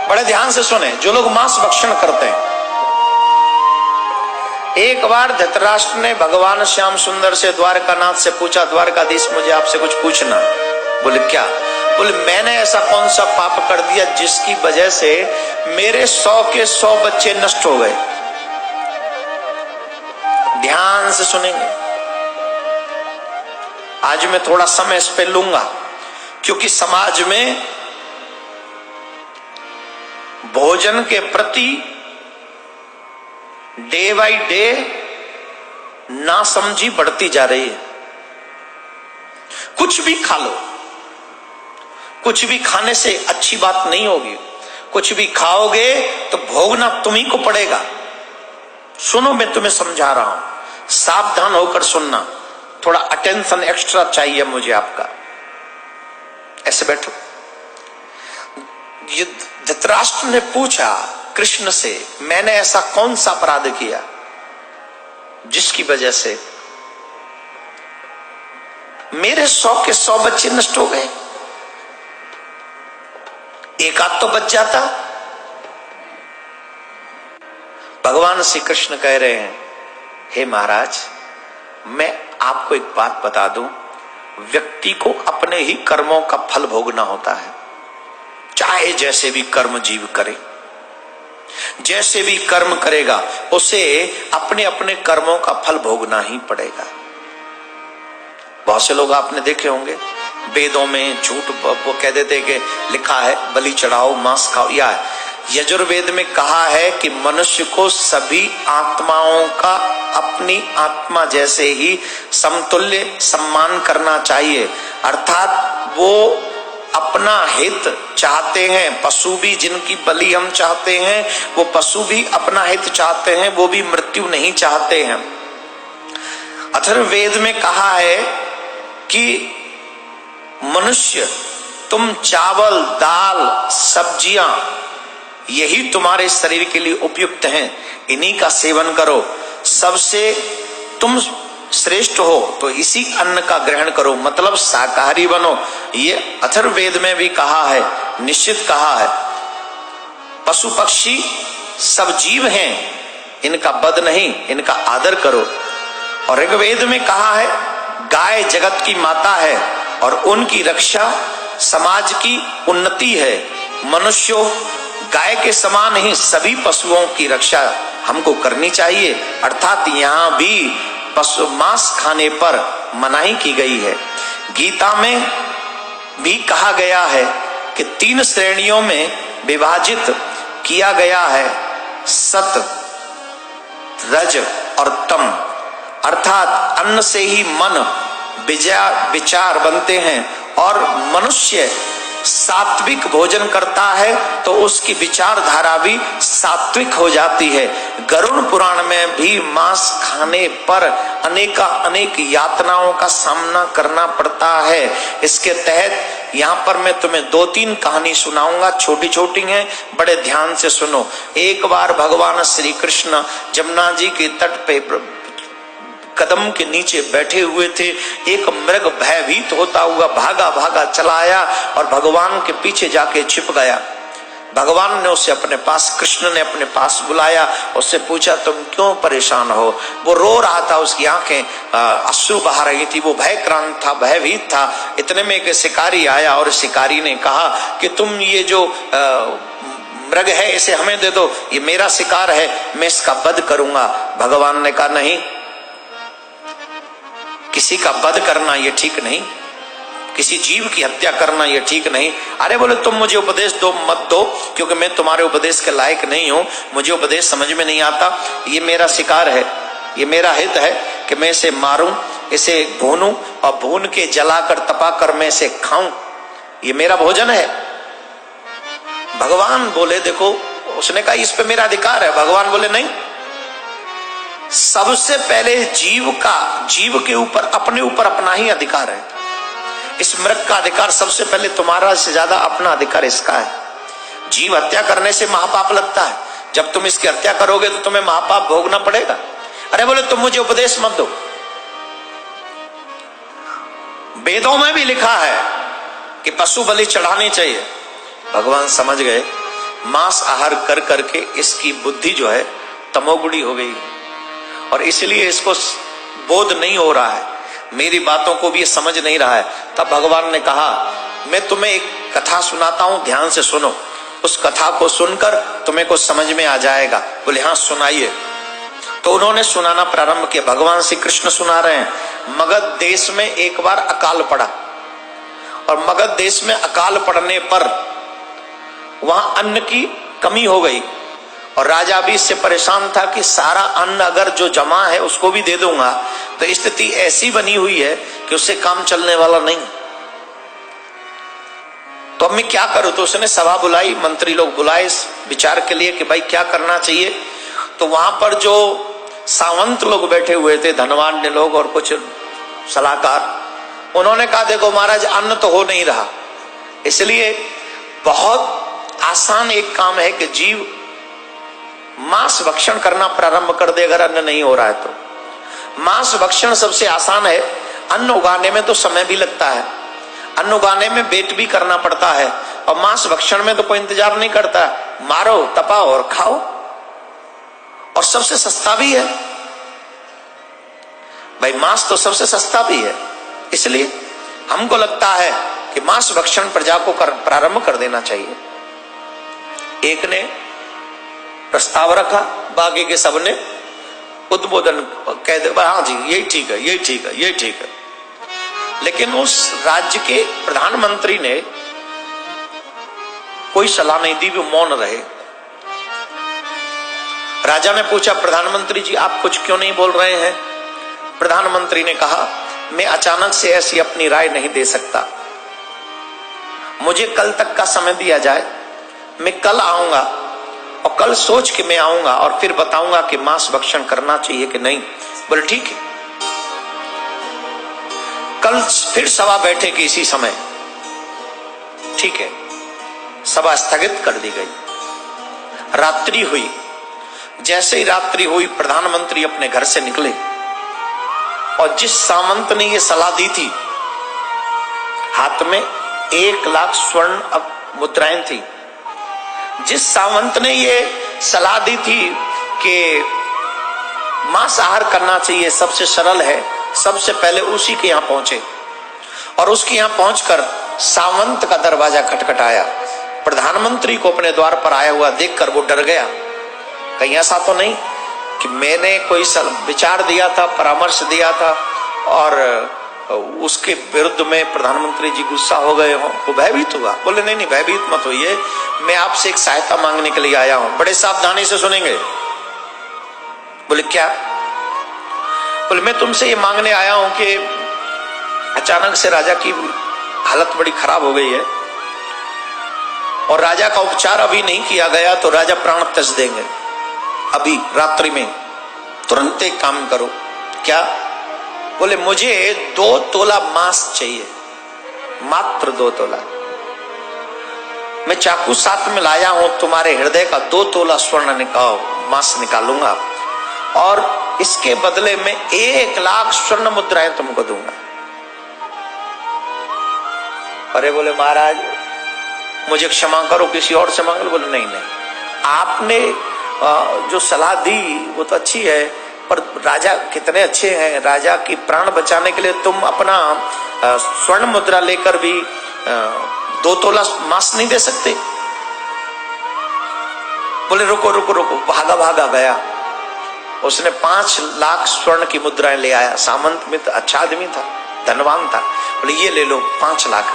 बड़े ध्यान से सुने, जो लोग मांस भक्षण करते हैं। एक बार धृतराष्ट्र ने भगवान श्याम सुंदर से, द्वारकानाथ से पूछा, द्वारकाधीश मुझे आपसे कुछ पूछना। बोले क्या? बोले मैंने ऐसा कौन सा पाप कर दिया जिसकी वजह से मेरे 100 के 100 बच्चे नष्ट हो गए? ध्यान से सुनेंगे। आज मैं थोड़ा समय इस पे लूंगा क्योंकि समाज में भोजन के प्रति डे बाई डे नासमझी बढ़ती जा रही है। कुछ भी खा लो, कुछ भी खाने से अच्छी बात नहीं होगी। कुछ भी खाओगे तो भोगना तुम्हीं को पड़ेगा। सुनो, मैं तुम्हें समझा रहा हूं, सावधान होकर सुनना। थोड़ा अटेंशन एक्स्ट्रा चाहिए मुझे आपका। ऐसे बैठो। धृतराष्ट्र ने पूछा कृष्ण से, मैंने ऐसा कौन सा अपराध किया जिसकी वजह से मेरे 100 के 100 बच्चे नष्ट हो गए? एक आध तो बच जाता। भगवान श्री कृष्ण कह रहे हैं, हे महाराज, मैं आपको एक बात बता दूं, व्यक्ति को अपने ही कर्मों का फल भोगना होता है। चाहे जैसे भी कर्म जीव करे, जैसे भी कर्म करेगा उसे अपने अपने कर्मों का फल भोगना ही पड़ेगा। बहुत से लोग आपने देखे होंगे, वेदों में झूठ वो कह देते कि लिखा है बलि चढ़ाओ मांस खाओ, या यजुर्वेद में कहा है कि मनुष्य को सभी आत्माओं का अपनी आत्मा जैसे ही समतुल्य सम्मान करना चाहिए। अर्थात वो अपना हित चाहते हैं। पशु भी जिनकी बलि हम चाहते हैं, वो पशु भी अपना हित चाहते हैं, वो भी मृत्यु नहीं चाहते हैं। अथर्ववेद में कहा है कि मनुष्य, तुम चावल दाल सब्जियां, यही तुम्हारे शरीर के लिए उपयुक्त हैं, इन्हीं का सेवन करो। सबसे तुम श्रेष्ठ हो तो इसी अन्न का ग्रहण करो, मतलब शाकाहारी बनो। ये अथर्ववेद में भी कहा है, निश्चित कहा है। पशु पक्षी सब जीव हैं, इनका वध नहीं, इनका आदर करो। और ऋग्वेद में कहा है, गाय जगत की माता है और उनकी रक्षा समाज की उन्नति है। मनुष्यों, गाय के समान ही सभी पशुओं की रक्षा हमको करनी चाहिए। अर्थात यहाँ भी पशु मांस खाने पर मनाही की गई है। गीता में भी कहा गया है कि 3 श्रेणियों में विभाजित किया गया है, सत, रज और तम। अर्थात अन्न से ही मन विचार बनते हैं, और मनुष्य सात्विक भोजन करता है तो उसकी विचारधारा भी सात्विक हो जाती है। गरुड़ पुराण में भी मांस खाने पर अनेक यातनाओं का सामना करना पड़ता है। इसके तहत यहाँ पर मैं तुम्हें 2-3 कहानी सुनाऊंगा, छोटी छोटी हैं, बड़े ध्यान से सुनो। एक बार भगवान श्री कृष्ण जमुना जी के तट पे कदम के नीचे बैठे हुए थे। एक मृग भयभीत होता हुआ भागा भागा चला आया और भगवान के पीछे जाके छिप गया। भगवान ने उसे अपने पास, कृष्ण ने अपने पास बुलाया, उससे पूछा तुम क्यों परेशान हो? वो रो रहा था, उसकी आंखें अश्रु बहा रही थी, वो भयक्रांत था, भयभीत था। इतने में एक शिकारी आया और शिकारी ने कहा कि तुम ये जो मृग है इसे हमें दे दो, ये मेरा शिकार है, मैं इसका वध करूंगा। भगवान ने कहा नहीं, किसी का वध करना ये ठीक नहीं, किसी जीव की हत्या करना ये ठीक नहीं। अरे बोले तुम मुझे उपदेश दो, मत दो, क्योंकि मैं तुम्हारे उपदेश के लायक नहीं हूं, मुझे उपदेश समझ में नहीं आता। ये मेरा शिकार है, ये मेरा हित है कि मैं इसे मारूं, इसे भूनूं और भून के जलाकर तपाकर मैं इसे खाऊं, ये मेरा भोजन है। भगवान बोले देखो, उसने कहा इस पे मेरा अधिकार है। भगवान बोले नहीं, सबसे पहले जीव के ऊपर, अपने ऊपर अपना ही अधिकार है। इस मृग का अधिकार सबसे पहले तुम्हारा से ज्यादा अपना अधिकार इसका है। जीव हत्या करने से महापाप लगता है, जब तुम इसकी हत्या करोगे तो तुम्हें महापाप भोगना पड़ेगा। अरे बोले तुम मुझे उपदेश मत दो, वेदों में भी लिखा है कि पशु बलि चढ़ानी चाहिए। भगवान समझ गए मांस आहार कर करके इसकी बुद्धि जो है तमोगुणी हो गई और इसलिए इसको बोध नहीं हो रहा है, मेरी बातों को भी ये समझ नहीं रहा है। तब भगवान ने कहा मैं तुम्हें एक कथा सुनाता हूं, ध्यान से सुनो, उस कथा को सुनकर तुम्हें कुछ समझ में आ जाएगा। बोले हाँ सुनाइए। तो उन्होंने सुनाना प्रारंभ किया। भगवान श्री कृष्ण सुना रहे हैं, मगध देश में एक बार अकाल पड़ा और मगध देश में अकाल पड़ने पर वहां अन्न की कमी हो गई और राजा भी इससे परेशान था कि सारा अन्न अगर जो जमा है उसको भी दे दूंगा तो स्थिति ऐसी बनी हुई है कि उससे काम चलने वाला नहीं। तो अब मैं क्या करूं? तो उसने सभा बुलाई, मंत्री लोग बुलाए इस विचार के लिए कि भाई क्या करना चाहिए। तो वहां पर जो सावंत लोग बैठे हुए थे, धनवान लोग और कुछ सलाहकार, उन्होंने कहा देखो महाराज अन्न तो हो नहीं रहा, इसलिए बहुत आसान एक काम है कि जीव मांस भक्षण करना प्रारंभ कर दे अगर अन्न नहीं हो रहा है तो। मांस भक्षण सबसे आसान है। अन्न उगाने में तो समय भी लगता है, अन्न उगाने में वेट भी करना पड़ता है और मांस भक्षण में तो कोई इंतजार नहीं करता, मारो तपाओ और खाओ, और सबसे सस्ता भी है भाई, मांस तो सबसे सस्ता भी है। इसलिए हमको लगता है कि मांस भक्षण प्रजा को प्रारंभ कर देना चाहिए। एक ने प्रस्ताव रखा, बाकी के सबने उद्बोधन कह दे हाँ जी यही ठीक है, यही ठीक है, यही ठीक है। लेकिन उस राज्य के प्रधानमंत्री ने कोई सलाह नहीं दी, वो मौन रहे। राजा ने पूछा प्रधानमंत्री जी आप कुछ क्यों नहीं बोल रहे हैं? प्रधानमंत्री ने कहा मैं अचानक से ऐसी अपनी राय नहीं दे सकता, मुझे कल तक का समय दिया जाए, मैं कल आऊंगा और कल सोच के मैं आऊंगा और फिर बताऊंगा कि मांस भक्षण करना चाहिए कि नहीं। बोले ठीक है। कल फिर सभा बैठेगी इसी समय, ठीक है। सभा स्थगित कर दी गई। रात्रि हुई, जैसे ही रात्रि हुई प्रधानमंत्री अपने घर से निकले और जिस सामंत ने ये सलाह दी थी हाथ में 1 लाख स्वर्ण मुद्राएं थी। जिस सामंत ने ये सलाह दी थी कि मांसाहार करना चाहिए, सबसे सरल है, सबसे पहले उसी के यहां पहुंचे और उसके यहां पहुंचकर सावंत का दरवाजा खटखटाया। प्रधानमंत्री को अपने द्वार पर आया हुआ देखकर वो डर गया, कहीं ऐसा तो नहीं कि मैंने कोई विचार दिया था, परामर्श दिया था और उसके विरुद्ध में प्रधानमंत्री जी गुस्सा हो गए हो। वो भयभीत हुआ। बोले नहीं नहीं भयभीत मत होइए, मैं आपसे एक सहायता मांगने के लिए आया हूं, बड़े सावधानी से सुनेंगे। बोले क्या? बोले मैं तुमसे ये मांगने आया हूं कि अचानक से राजा की हालत बड़ी खराब हो गई है और राजा का उपचार अभी नहीं किया गया तो राजा प्राण त्याज देंगे। अभी रात्रि में तुरंत एक काम करो। क्या? बोले मुझे 2 तोला मांस चाहिए, मात्र 2 तोला। मैं चाकू साथ में लाया हूं, तुम्हारे हृदय का 2 तोला स्वर्ण मांस निकालूंगा और इसके बदले में 1 लाख स्वर्ण मुद्राएं तुमको दूंगा। अरे बोले महाराज मुझे क्षमा करो, किसी और से मांग लो। बोले नहीं नहीं, आपने जो सलाह दी वो तो अच्छी है, पर राजा कितने अच्छे हैं, राजा की प्राण बचाने के लिए तुम अपना स्वर्ण मुद्रा लेकर भी 2 तोला मांस नहीं दे सकते? बोले रुको रुको रुको, भागा भागा गया। उसने 5 लाख स्वर्ण की मुद्राएं ले आया। सामंत में तो अच्छा आदमी था, धनवान था। बोले ये ले लो 5 लाख,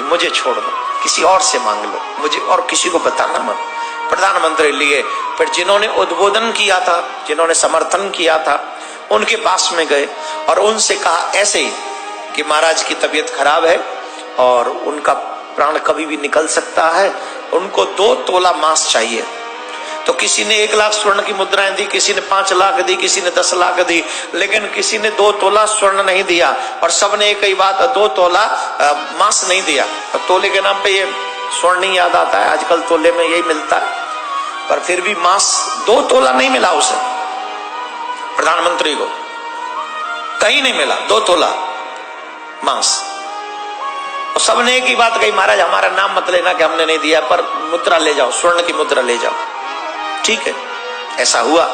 मुझे छोड़ दो, किसी और से मांग लो, मुझे और किसी को बताना मत। प्रधानमंत्री लिए, फिर जिन्होंने उद्बोधन किया था, जिन्होंने समर्थन किया था, उनके पास में गए और उनसे कहा ऐसे ही कि महाराज की तबीयत खराब है और उनका प्राण कभी भी निकल सकता है, उनको 2 तोला मांस चाहिए। तो किसी ने 1 लाख स्वर्ण की मुद्राएं दी, किसी ने 5 लाख दी, किसी ने 10 लाख दी, लेकिन किसी ने 2 तोला स्वर्ण नहीं दिया और सबने एक ही बात 2 तोला मांस नहीं दिया। तो तोले के नाम पे ये स्वर्ण नहीं याद आता है, आजकल तोले में यही मिलता है, पर फिर भी मांस 2 तोला नहीं मिला उसे, प्रधानमंत्री को कहीं नहीं मिला 2 तोला मांस। सबने एक ही बात कही, महाराज हमारा नाम मत लेना कि हमने नहीं दिया, पर मुद्रा ले जाओ, स्वर्ण की मुद्रा ले जाओ। ठीक है, ऐसा हुआ।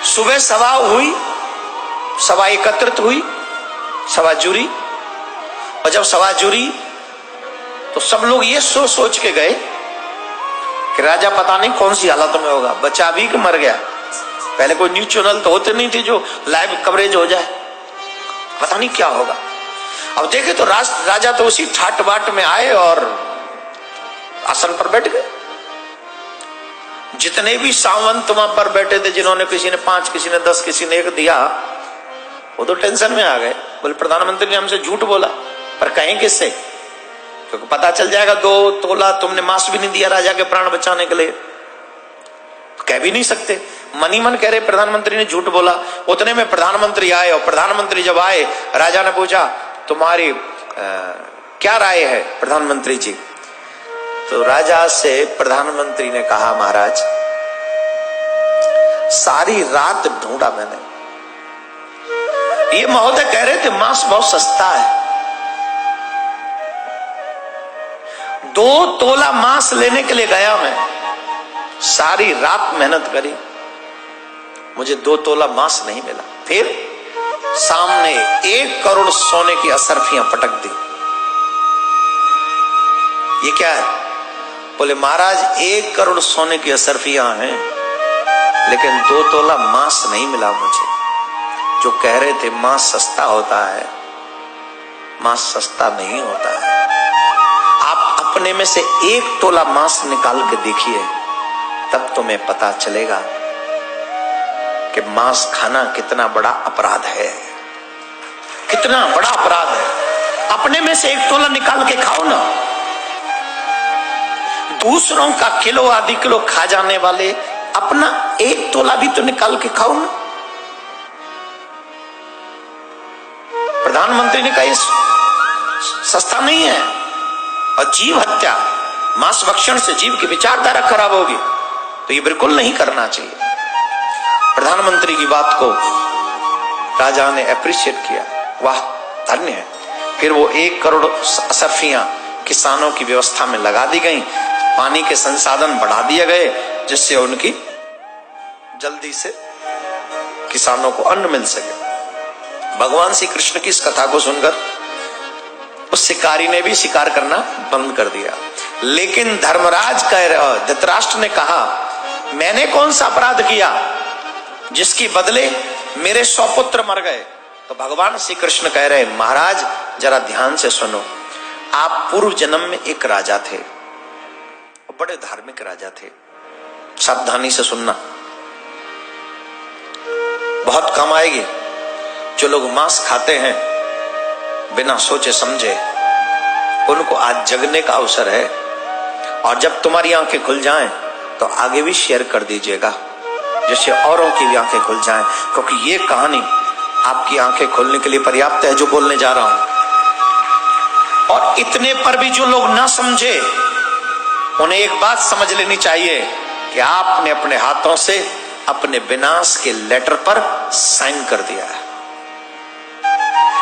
सुबह सभा हुई, सभा एकत्रित हुई, सभा जुड़ी, और जब सभा जुड़ी तो सब लोग ये सोच के गए कि राजा पता नहीं कौन सी हालत में होगा, बचा भी कि मर गया। पहले कोई न्यूज चैनल तो होते नहीं थे जो लाइव कवरेज हो जाए, पता नहीं क्या होगा। अब देखे तो राजा तो उसी ठाट बाट में आए और आसन पर बैठ गए। जितने भी सावंत वहां पर बैठे थे, जिन्होंने किसी ने 5, किसी ने 10, किसी ने 1 दिया, वो तो टेंशन में आ गए। बोले प्रधानमंत्री ने हमसे झूठ बोला, पर कहें किससे, क्योंकि पता चल जाएगा 2 तोला तुमने मांस भी नहीं दिया राजा के प्राण बचाने के लिए। कह भी नहीं सकते, मन ही मन कह रहे प्रधानमंत्री ने झूठ बोला। उतने में प्रधानमंत्री आए, और प्रधानमंत्री जब आए, राजा ने पूछा तुम्हारी क्या राय है प्रधानमंत्री जी। तो राजा से प्रधानमंत्री ने कहा, महाराज सारी रात ढूंढा मैंने, ये महोदय कह रहे थे मांस बहुत सस्ता है, 2 तोला मांस लेने के लिए गया मैं, सारी रात मेहनत करी, मुझे 2 तोला मांस नहीं मिला। फिर सामने 1 करोड़ सोने की असरफियां पटक दी। ये क्या है? बोले महाराज 1 करोड़ सोने की असरफियां हैं, लेकिन 2 तोला मांस नहीं मिला मुझे। जो कह रहे थे मांस सस्ता होता है, मांस सस्ता नहीं होता है। आप अपने में से 1 तोला मांस निकाल के देखिए, तब तुम्हें पता चलेगा कि मांस खाना कितना बड़ा अपराध है, कितना बड़ा अपराध है। अपने में से 1 तोला निकाल के खाओ ना। दूसरों का किलो आधी किलो खा जाने वाले अपना 1 तोला भी तो निकाल के खाओ ना। प्रधानमंत्री ने कहा सस्ता नहीं है, और जीव हत्या, मांस भक्षण से जीव की विचारधारा खराब होगी, तो ये बिल्कुल नहीं करना चाहिए। प्रधानमंत्री की बात को राजा ने अप्रिशिएट किया, वाह धन्य है। फिर वो 1 करोड़ असरफियां किसानों की व्यवस्था में लगा दी गई, पानी के संसाधन बढ़ा दिए गए, जिससे उनकी जल्दी से किसानों को अन्न मिल सके। भगवान श्री कृष्ण की इस कथा को सुनकर उस शिकारी ने भी शिकार करना बंद कर दिया। लेकिन धर्मराज धृतराष्ट्र ने कहा, मैंने कौन सा अपराध किया जिसकी बदले मेरे 100 पुत्र मर गए। तो भगवान श्री कृष्ण कह रहे, महाराज जरा ध्यान से सुनो, आप पूर्व जन्म में एक राजा थे, बड़े धार्मिक राजा थे। सावधानी से सुनना, बहुत काम आएगी। जो लोग मांस खाते हैं बिना सोचे समझे, उनको आज जगने का अवसर है। और जब तुम्हारी आंखें खुल जाएं तो आगे भी शेयर कर दीजिएगा, जिससे औरों की भी आंखें खुल जाएं, क्योंकि ये कहानी आपकी आंखें खोलने के लिए पर्याप्त है जो बोलने जा रहा हूं। और इतने पर भी जो लोग ना समझे, उन्हें एक बात समझ लेनी चाहिए कि आपने अपने हाथों से अपने विनाश के लेटर पर साइन कर दिया है।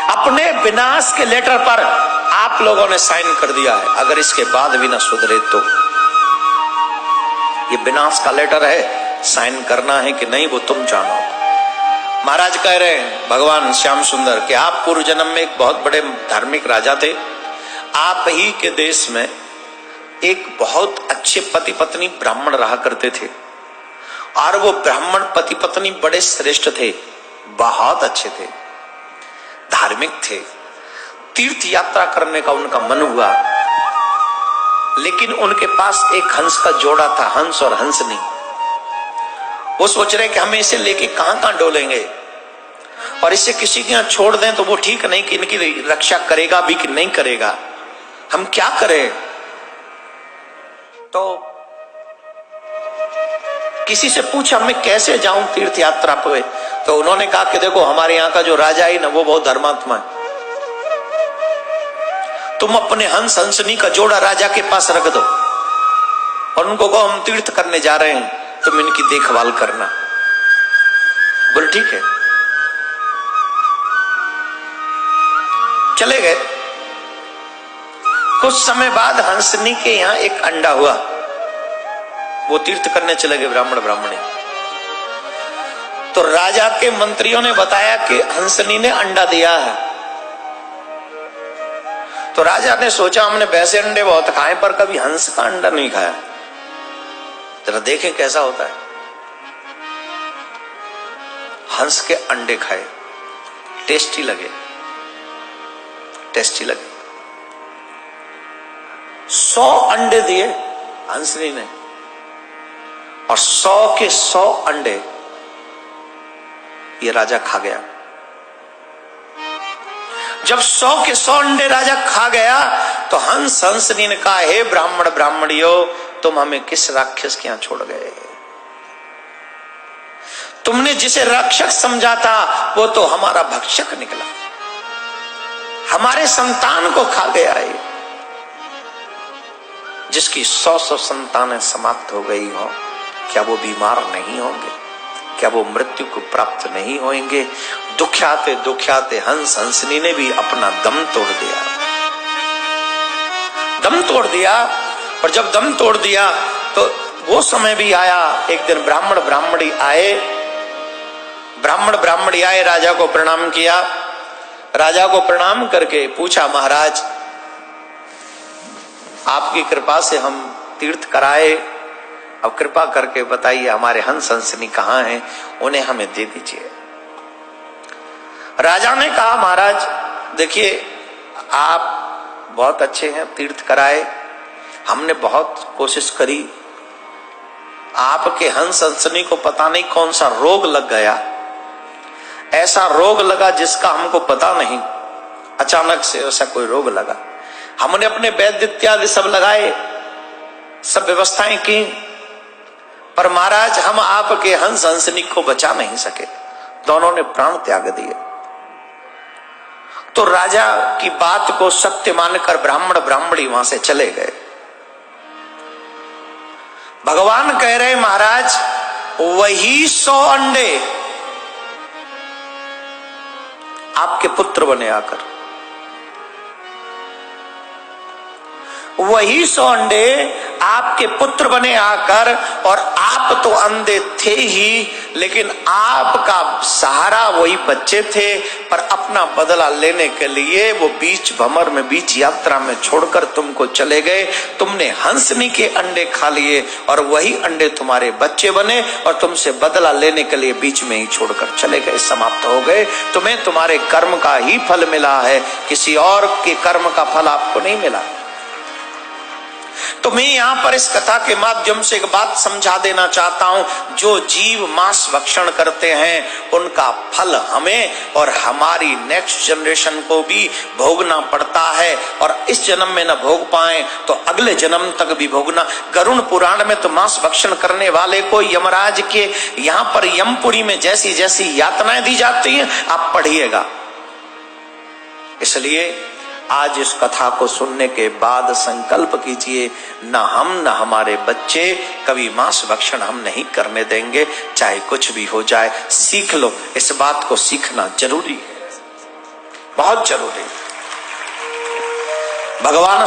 अपने विनाश के लेटर पर आप लोगों ने साइन कर दिया है। अगर इसके बाद भी ना सुधरे तो ये विनाश का लेटर है, साइन करना है कि नहीं वो तुम जानो। महाराज कह रहे हैं भगवान श्याम सुंदर कि आप पूर्व जन्म में एक बहुत बड़े धार्मिक राजा थे। आप ही के देश में एक बहुत अच्छे पति पत्नी ब्राह्मण रहा करते थे, और वो ब्राह्मण पति पत्नी बड़े श्रेष्ठ थे, बहुत अच्छे थे, धार्मिक थे। तीर्थ यात्रा करने का उनका मन हुआ, लेकिन उनके पास एक हंस का जोड़ा था, हंस और हंसनी। वो सोच रहे कि हमें इसे लेके कहां कहां डोलेंगे, और इसे किसी के यहां छोड़ दें तो वो ठीक नहीं कि इनकी रक्षा करेगा भी कि नहीं करेगा, हम क्या करें। तो किसी से पूछा मैं कैसे जाऊं तीर्थ यात्रा पे, तो उन्होंने कहा कि देखो हमारे यहाँ का जो राजा है ना, वो बहुत धर्मात्मा है, तुम अपने हंस हंसनी का जोड़ा राजा के पास रख दो और उनको कहो हम तीर्थ करने जा रहे हैं, तुम इनकी देखभाल करना। बोले ठीक है। चले गए। कुछ समय बाद हंसनी के यहां एक अंडा हुआ। वो तीर्थ करने चले गए ब्राह्मण ब्राह्मणी। तो राजा के मंत्रियों ने बताया कि हंसनी ने अंडा दिया है। तो राजा ने सोचा हमने वैसे अंडे बहुत खाए पर कभी हंस का अंडा नहीं खाया, जरा देखें कैसा होता है। हंस के अंडे खाए, टेस्टी लगे, टेस्टी लगे। 100 अंडे दिए हंसनी ने और 100 के 100 अंडे ये राजा खा गया। जब 100 के 100 अंडे राजा खा गया तो हंसनी ने कहा, हे ब्राह्मण ब्राह्मणियों, तुम हमें किस राक्षस के यहां छोड़ गए? तुमने जिसे रक्षक समझा था वो तो हमारा भक्षक निकला, हमारे संतान को खा गया है। जिसकी 100 संतानें समाप्त हो गई हो, क्या वो बीमार नहीं होंगे? क्या वो मृत्यु को प्राप्त नहीं होंगे? दुखियाते हंसनी ने भी अपना दम तोड़ दिया। दम तोड़ दिया। और जब दम तोड़ दिया तो वो समय भी आया। एक दिन ब्राह्मण ब्राह्मणी आए, राजा को प्रणाम किया। राजा को प्रणाम करके पूछा, महाराज आपकी कृपा से हम तीर्थ कराए, अब कृपा करके बताइए हमारे हंसनी कहां हैं, उन्हें हमें दे दीजिए। राजा ने कहा, महाराज देखिए आप बहुत अच्छे हैं, तीर्थ कराए, हमने बहुत कोशिश करी, आपके हंसनी को पता नहीं कौन सा रोग लग गया, ऐसा रोग लगा जिसका हमको पता नहीं, अचानक से ऐसा कोई रोग लगा। हमने अपने वैद्य इत्यादि सब लगाए, सब व्यवस्थाएं की, पर महाराज हम आपके हंसनी को बचा नहीं सके, दोनों ने प्राण त्याग दिए। तो राजा की बात को सत्य मानकर ब्राह्मण ब्राह्मणी वहां से चले गए। भगवान कह रहे, महाराज वही 100 अंडे आपके पुत्र बने आकर, वही 100 अंडे आपके पुत्र बने आकर, और आप तो अंधे थे ही, लेकिन आपका सहारा वही बच्चे थे, पर अपना बदला लेने के लिए वो बीच भंवर में, बीच यात्रा में छोड़कर तुमको चले गए। तुमने हंसनी के अंडे खा लिए और वही अंडे तुम्हारे बच्चे बने, और तुमसे बदला लेने के लिए बीच में ही छोड़कर चले गए, समाप्त हो गए। तुम्हें तुम्हारे कर्म का ही फल मिला है, किसी और के कर्म का फल आपको नहीं मिला। तो मैं यहां पर इस कथा के माध्यम से एक बात समझा देना चाहता हूं, जो जीव मांस भक्षण करते हैं उनका फल हमें और हमारी नेक्स्ट जनरेशन को भी भोगना पड़ता है, और इस जन्म में न भोग पाए तो अगले जन्म तक भी भोगना। गरुड़ पुराण में तो मांस भक्षण करने वाले को यमराज के यहां पर यमपुरी में जैसी जैसी यातनाएं दी जाती हैं, आप पढ़िएगा। इसलिए आज इस कथा को सुनने के बाद संकल्प कीजिए, न हम न हमारे बच्चे कभी मांस भक्षण हम नहीं करने देंगे, चाहे कुछ भी हो जाए। सीख लो, इस बात को सीखना जरूरी है, बहुत जरूरी। भगवान